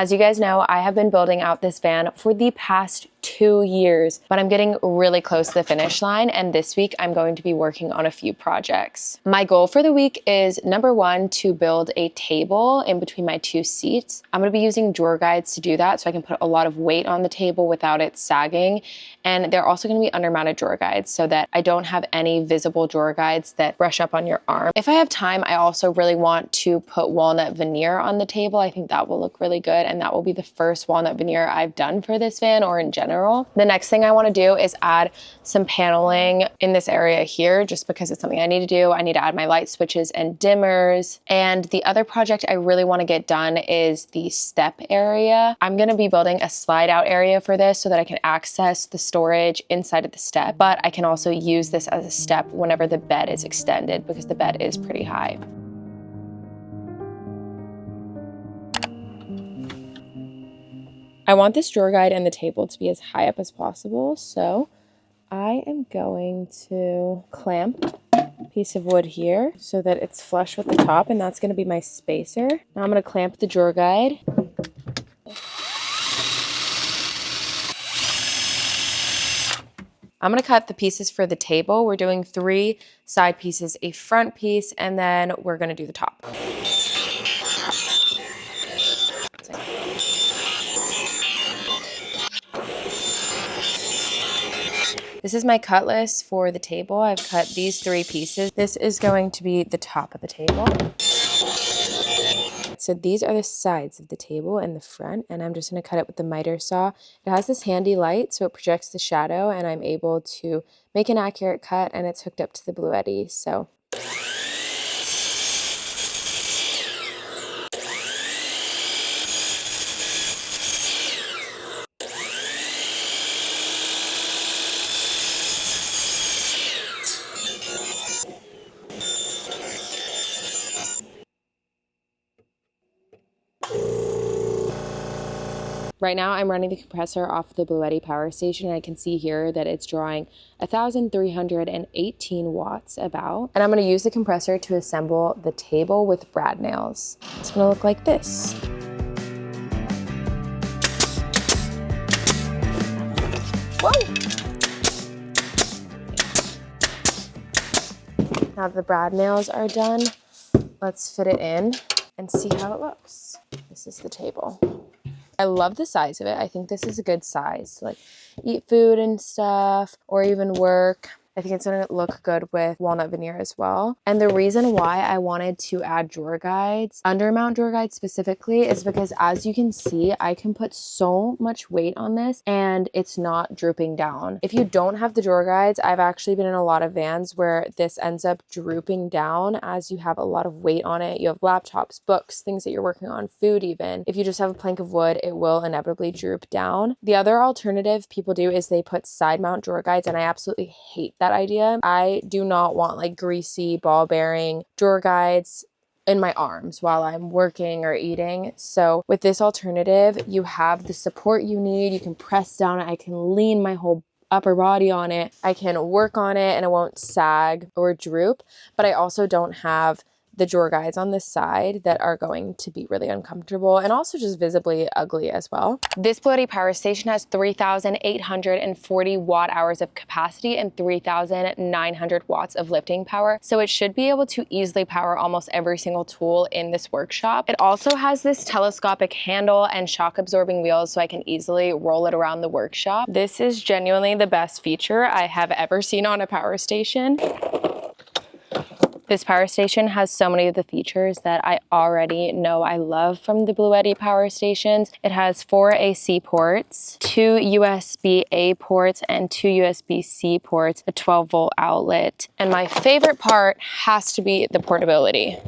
As you guys know, I have been building out this van for the past 2 years, but I'm getting really close to the finish line, and this week I'm going to be working on a few projects. My goal for the week is number one, to build a table in between my 2 seats. I'm going to be using drawer guides to do that so I can put a lot of weight on the table without it sagging, and they're also going to be undermounted drawer guides so that I don't have any visible drawer guides that brush up on your arm. If I have time, I also really want to put walnut veneer on the table. I think that will look really good, and that will be the first walnut veneer I've done for this van or in general. The next thing I want to do is add some paneling in this area here, just because it's something I need to do. I need to add my light switches and dimmers. And the other project I really want to get done is the step area. I'm going to be building a slide out area for this so that I can access the storage inside of the step, but I can also use this as a step whenever the bed is extended because the bed is pretty high. I want this drawer guide and the table to be as high up as possible, so I am going to clamp a piece of wood here so that it's flush with the top, and that's going to be my spacer. Now I'm going to clamp the drawer guide. I'm going to cut the pieces for the table. We're doing 3 side pieces, a front piece, and then we're going to do the top. This is my cut list for the table. I've cut these 3 pieces. This is going to be the top of the table. So these are the sides of the table and the front, and I'm just going to cut it with the miter saw. It has this handy light, so it projects the shadow, and I'm able to make an accurate cut, and it's hooked up to the BUIDS. So right now I'm running the compressor off the BUIDS power station, and I can see here that it's drawing 1,318 watts about. And I'm going to use the compressor to assemble the table with brad nails. It's going to look like this. Whoa! Now that the brad nails are done, let's fit it in and see how it looks. This is the table. I love the size of it. I think this is a good size to like eat food and stuff or even work. I think it's going to look good with walnut veneer as well. And the reason why I wanted to add drawer guides, undermount drawer guides specifically, is because as you can see, I can put so much weight on this and it's not drooping down. If you don't have the drawer guides, I've actually been in a lot of vans where this ends up drooping down as you have a lot of weight on it. You have laptops, books, things that you're working on, food even. If you just have a plank of wood, it will inevitably droop down. The other alternative people do is they put side mount drawer guides, and I absolutely hate that idea. I do not want like greasy ball bearing drawer guides in my arms while I'm working or eating. So with this alternative, you have the support you need. You can press down it. I can lean my whole upper body on it. I can work on it and it won't sag or droop, but I also don't have the drawer guides on this side that are going to be really uncomfortable and also just visibly ugly as well. This BUIDS power station has 3,840 watt hours of capacity and 3,900 watts of lifting power. So it should be able to easily power almost every single tool in this workshop. It also has this telescopic handle and shock absorbing wheels so I can easily roll it around the workshop. This is genuinely the best feature I have ever seen on a power station. This power station has so many of the features that I already know I love from the BUIDS power stations. It has 4 AC ports, 2 USB-A ports, and 2 USB-C ports, a 12-volt outlet. And my favorite part has to be the portability.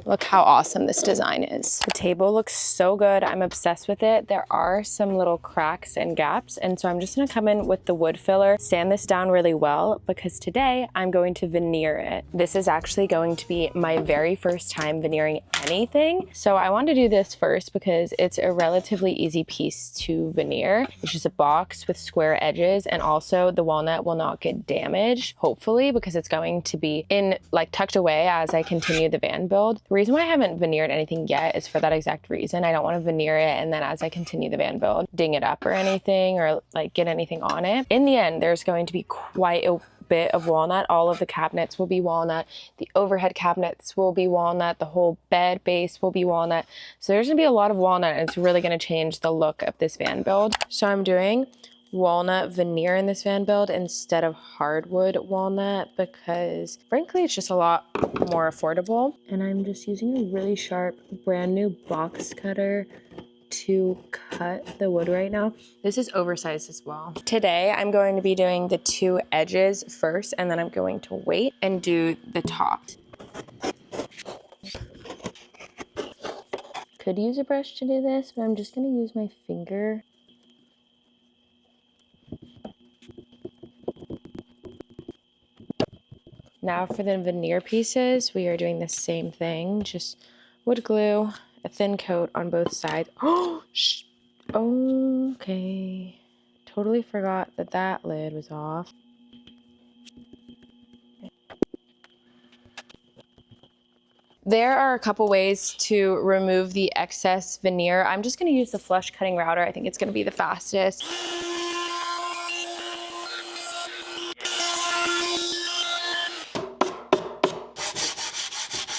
Look how awesome this design is. The table looks so good. I'm obsessed with it. There are some little cracks and gaps, and so I'm just gonna come in with the wood filler, sand this down really well, because today I'm going to veneer it. This is actually actually going to be my very first time veneering anything. So I wanted to do this first because it's a relatively easy piece to veneer. It's just a box with square edges, and also the walnut will not get damaged, hopefully, because it's going to be in like tucked away as I continue the van build. The reason why I haven't veneered anything yet is for that exact reason. I don't want to veneer it and then as I continue the van build, ding it up or anything, or like get anything on it. In the end, there's going to be quite a bit of walnut. All of the cabinets will be walnut. The overhead cabinets will be walnut. The whole bed base will be walnut. So there's gonna be a lot of walnut, and it's really gonna change the look of this van build. So I'm doing walnut veneer in this van build instead of hardwood walnut because frankly it's just a lot more affordable. And I'm just using a really sharp brand new box cutter to cut the wood right now. This is oversized as well. Today I'm going to be doing the two edges first, and then I'm going to wait and do the top. Could use a brush to do this, but I'm just gonna use my finger. Now for the veneer pieces, we are doing the same thing, just wood glue, a thin coat on both sides. Oh, okay. Totally forgot that that lid was off. There are a couple ways to remove the excess veneer. I'm just gonna use the flush cutting router. I think it's gonna be the fastest.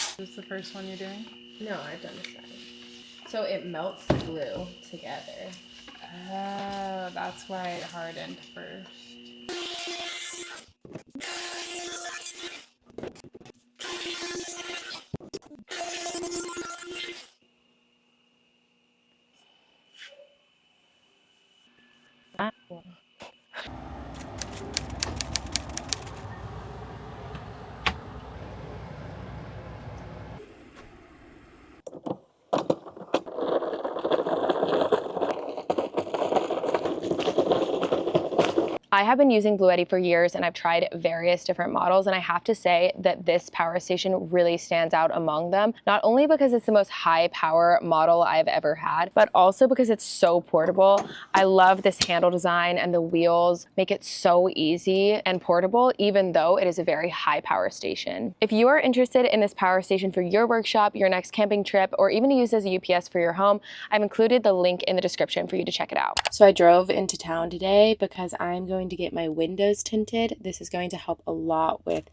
Is this the first one you're doing? No, I've done this side. So it melts the glue together. Oh, that's why it hardened first. I have been using Bluetti for years, and I've tried various different models, and I have to say that this power station really stands out among them, not only because it's the most high power model I've ever had, but also because it's so portable. I love this handle design, and the wheels make it so easy and portable, even though it is a very high power station. If you are interested in this power station for your workshop, your next camping trip, or even to use as a UPS for your home, I've included the link in the description for you to check it out. So I drove into town today because I'm going to get my windows tinted. This is going to help a lot with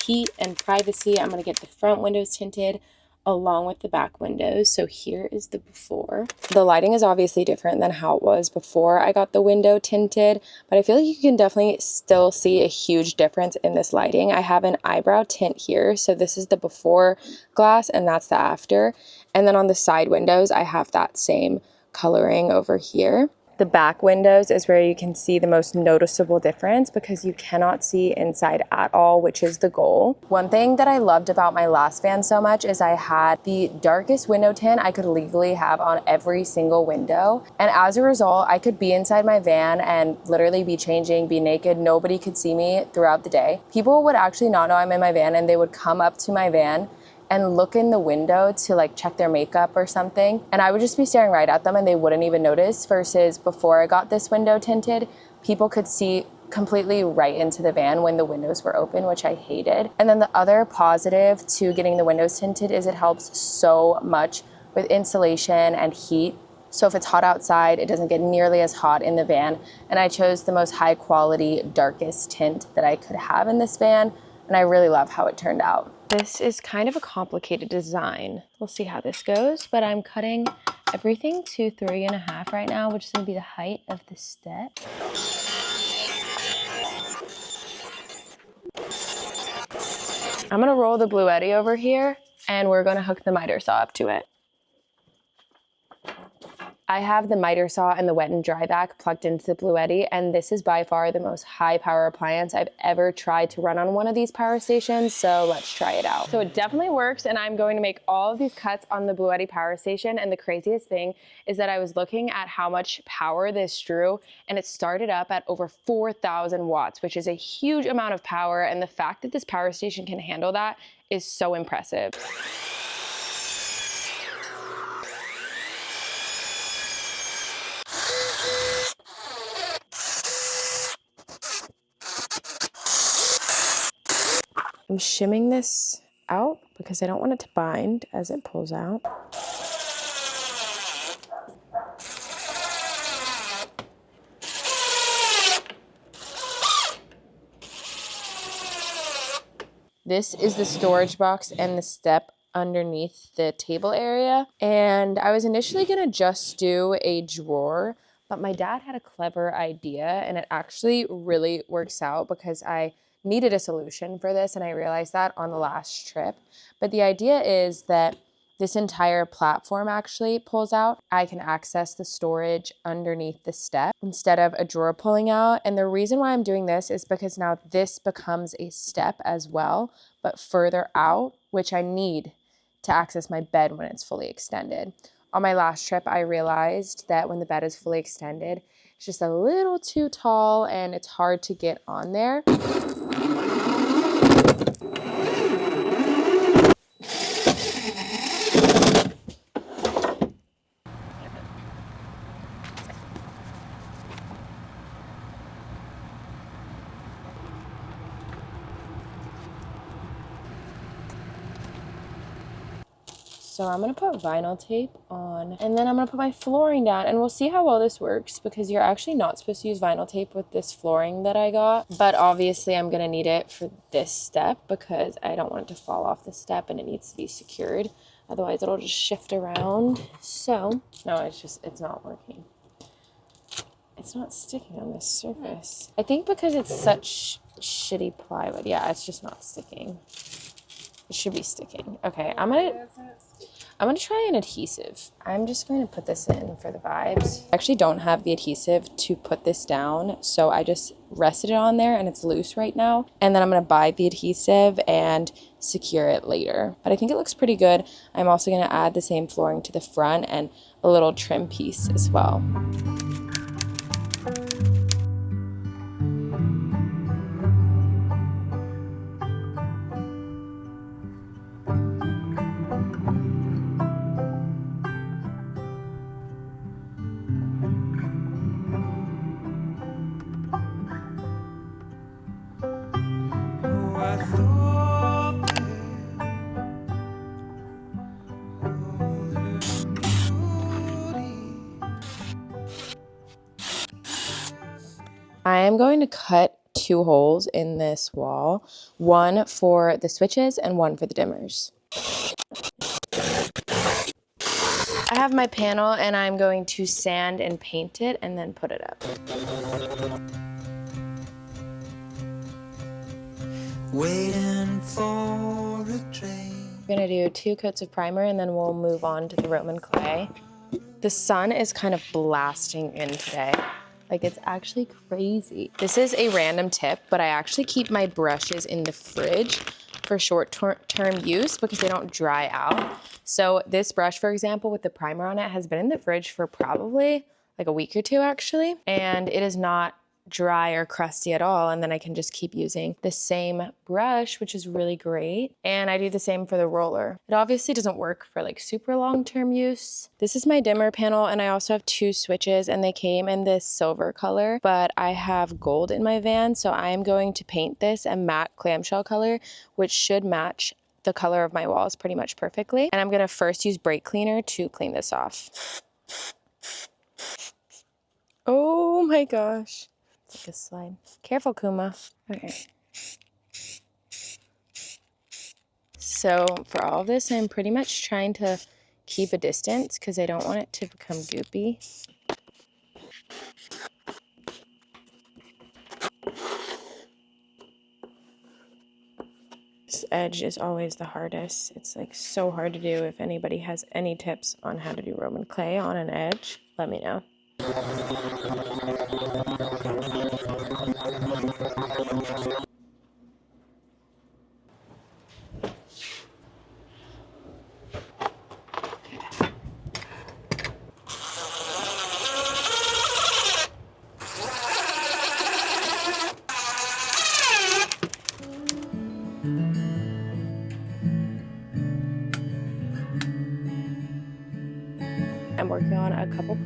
heat and privacy. I'm going to get the front windows tinted along with the back windows. So here is the before. The lighting is obviously different than how it was before I got the window tinted, but I feel like you can definitely still see a huge difference in this lighting. I have an eyebrow tint here. So this is the before glass and that's the after. And then on the side windows, I have that same coloring over here. The back windows is where you can see the most noticeable difference because you cannot see inside at all, which is the goal. One thing that I loved about my last van so much is I had the darkest window tint I could legally have on every single window. And as a result, I could be inside my van and literally be changing, be naked. Nobody could see me throughout the day. People would actually not know I'm in my van, and they would come up to my van and look in the window to like check their makeup or something. And I would just be staring right at them and they wouldn't even notice, versus before I got this window tinted, people could see completely right into the van when the windows were open, which I hated. And then the other positive to getting the windows tinted is it helps so much with insulation and heat. So if it's hot outside, it doesn't get nearly as hot in the van. And I chose the most high quality, darkest tint that I could have in this van. And I really love how it turned out. This is kind of a complicated design. We'll see how this goes, but I'm cutting everything to 3.5 right now, which is gonna be the height of the step. I'm gonna roll the Bluetti over here and we're gonna hook the miter saw up to it. I have the miter saw and the wet and dry vac plugged into the Bluetti, and this is by far the most high power appliance I've ever tried to run on one of these power stations, so let's try it out. So it definitely works, and I'm going to make all of these cuts on the Bluetti power station, and the craziest thing is that I was looking at how much power this drew, and it started up at over 4,000 watts, which is a huge amount of power, and the fact that this power station can handle that is so impressive. I'm shimming this out because I don't want it to bind as it pulls out. This is the storage box and the step underneath the table area. And I was initially gonna just do a drawer, but my dad had a clever idea and it actually really works out because I needed a solution for this and I realized that on the last trip. But the idea is that this entire platform actually pulls out. I can access the storage underneath the step instead of a drawer pulling out. And the reason why I'm doing this is because now this becomes a step as well, but further out, which I need to access my bed when it's fully extended. On my last trip, I realized that when the bed is fully extended, it's just a little too tall and it's hard to get on there. So I'm gonna put vinyl tape on and then I'm gonna put my flooring down and we'll see how well this works because you're actually not supposed to use vinyl tape with this flooring that I got. But obviously I'm gonna need it for this step because I don't want it to fall off the step and it needs to be secured. Otherwise it'll just shift around. So, no, it's not working. It's not sticking on this surface. I think because it's such shitty plywood. Yeah, it's just not sticking. It should be sticking. Okay, I'm gonna try an adhesive. I'm just going to put this in for the vibes. I actually don't have the adhesive to put this down, so I just rested it on there and it's loose right now. And then I'm gonna buy the adhesive and secure it later. But I think it looks pretty good. I'm also gonna add the same flooring to the front and a little trim piece as well. I am going to cut 2 holes in this wall, one for the switches and one for the dimmers. I have my panel and I'm going to sand and paint it and then put it up. Waiting for a train. We're gonna do 2 coats of primer and then we'll move on to the Roman clay. The sun is kind of blasting in today. Like, it's actually crazy. This is a random tip, but I actually keep my brushes in the fridge for short-term use because they don't dry out. So this brush, for example, with the primer on it has been in the fridge for probably like a week or 2 actually, and it is not dry or crusty at all. And then I can just keep using the same brush, which is really great. And I do the same for the roller. It obviously doesn't work for like super long-term use. This is my dimmer panel and I also have 2 switches and they came in this silver color, but I have gold in my van. So I am going to paint this a matte clamshell color, which should match the color of my walls pretty much perfectly. And I'm gonna first use brake cleaner to clean this off. Oh my gosh. It's like a slide. Careful, Kuma. Okay. So for all of this, I'm pretty much trying to keep a distance because I don't want it to become goopy. This edge is always the hardest. It's like so hard to do. If anybody has any tips on how to do Roman clay on an edge, let me know.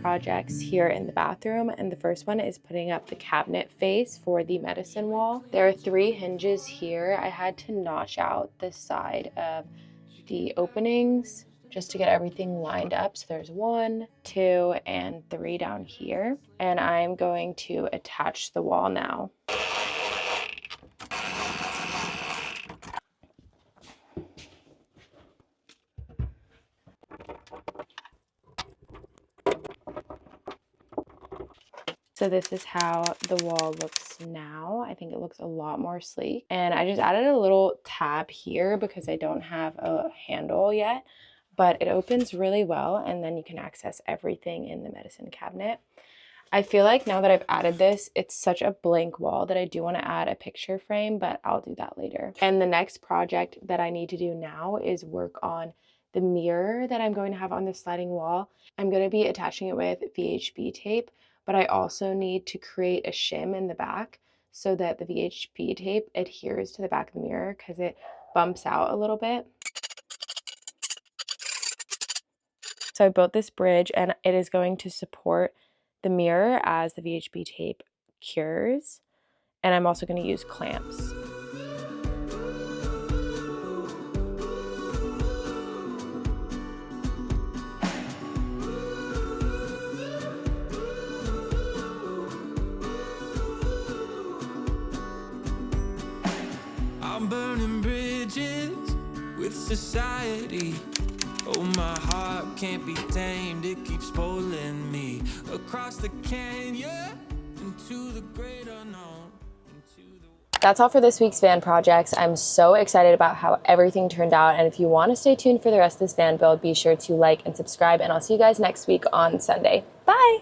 projects here in the bathroom, and the first one is putting up the cabinet face for the medicine wall. There are 3 hinges here. I had to notch out the side of the openings just to get everything lined up. So there's 1, 2, and 3 down here. And I'm going to attach the wall now. So this is how the wall looks now. I think it looks a lot more sleek. And I just added a little tab here because I don't have a handle yet, but it opens really well, and then you can access everything in the medicine cabinet. I feel like now that I've added this, it's such a blank wall that I do want to add a picture frame, but I'll do that later. And the next project that I need to do now is work on the mirror that I'm going to have on the sliding wall. I'm going to be attaching it with VHB tape, but I also need to create a shim in the back so that the VHB tape adheres to the back of the mirror because it bumps out a little bit. So I built this bridge, and it is going to support the mirror as the VHB tape cures, and I'm also going to use clamps. I'm burning bridges with society. Oh, my heart can't be tamed, it keeps pulling me across the canyon into the great unknown. That's all for this week's van projects. I'm so excited about how everything turned out, and if you want to stay tuned for the rest of this van build, be sure to like and subscribe, and I'll see you guys next week on Sunday. Bye!